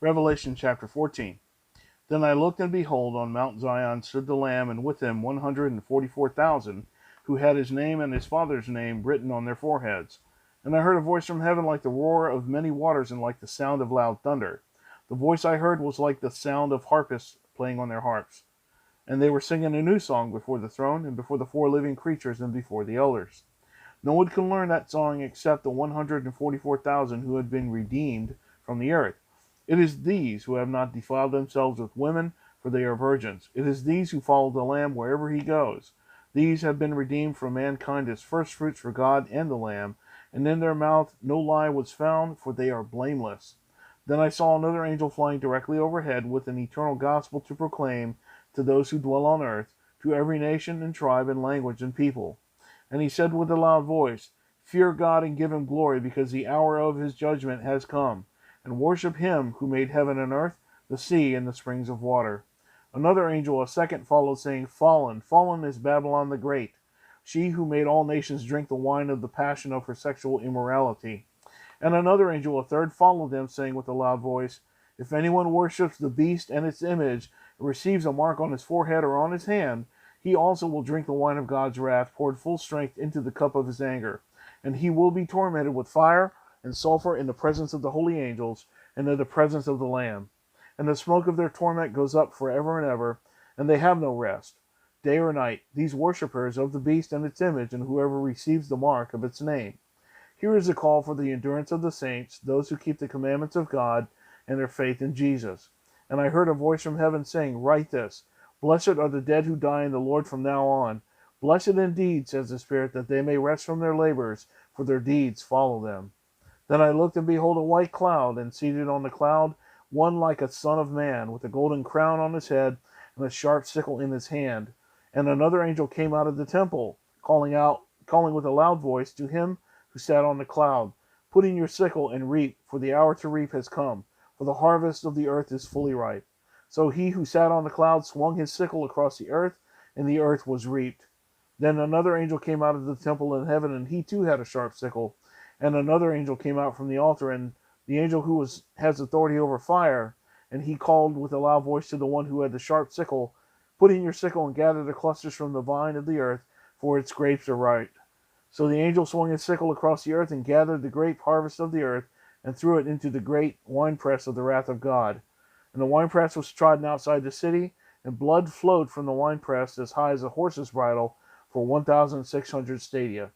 Revelation chapter 14. Then I looked, and behold, on Mount Zion stood the Lamb, and with him 144,000, who had his name and his Father's name written on their foreheads. And I heard a voice from heaven like the roar of many waters, and like the sound of loud thunder. The voice I heard was like the sound of harpists playing on their harps. And they were singing a new song before the throne, and before the four living creatures, and before the elders. No one can learn that song except the 144,000 who had been redeemed from the earth. It is these who have not defiled themselves with women, for they are virgins. It is these who follow the Lamb wherever he goes. These have been redeemed from mankind as firstfruits for God and the Lamb, and in their mouth no lie was found, for they are blameless. Then I saw another angel flying directly overhead with an eternal gospel to proclaim to those who dwell on earth, to every nation and tribe and language and people. And he said with a loud voice, Fear God and give him glory, because the hour of his judgment has come, and worship him who made heaven and earth, the sea, and the springs of water. Another angel, a second, followed, saying, Fallen, fallen is Babylon the Great, she who made all nations drink the wine of the passion of her sexual immorality. And another angel, a third, followed them, saying with a loud voice, If anyone worships the beast and its image, and receives a mark on his forehead or on his hand, he also will drink the wine of God's wrath, poured full strength into the cup of his anger. And he will be tormented with fire and sulfur in the presence of the holy angels, and in the presence of the Lamb. And the smoke of their torment goes up forever and ever, and they have no rest, day or night, these worshippers of the beast and its image, and whoever receives the mark of its name. Here is a call for the endurance of the saints, those who keep the commandments of God and their faith in Jesus. And I heard a voice from heaven saying, Write this, Blessed are the dead who die in the Lord from now on. Blessed indeed, says the Spirit, that they may rest from their labors, for their deeds follow them. Then I looked, and behold, a white cloud, and seated on the cloud, one like a son of man, with a golden crown on his head, and a sharp sickle in his hand. And another angel came out of the temple, calling with a loud voice to him who sat on the cloud, Put in your sickle and reap, for the hour to reap has come, for the harvest of the earth is fully ripe. So he who sat on the cloud swung his sickle across the earth, and the earth was reaped. Then another angel came out of the temple in heaven, and he too had a sharp sickle. And another angel came out from the altar, and the angel who has authority over fire, and he called with a loud voice to the one who had the sharp sickle, Put in your sickle and gather the clusters from the vine of the earth, for its grapes are ripe. So the angel swung his sickle across the earth, and gathered the grape harvest of the earth, and threw it into the great winepress of the wrath of God. And the winepress was trodden outside the city, and blood flowed from the winepress as high as a horse's bridle for 1,600 stadia.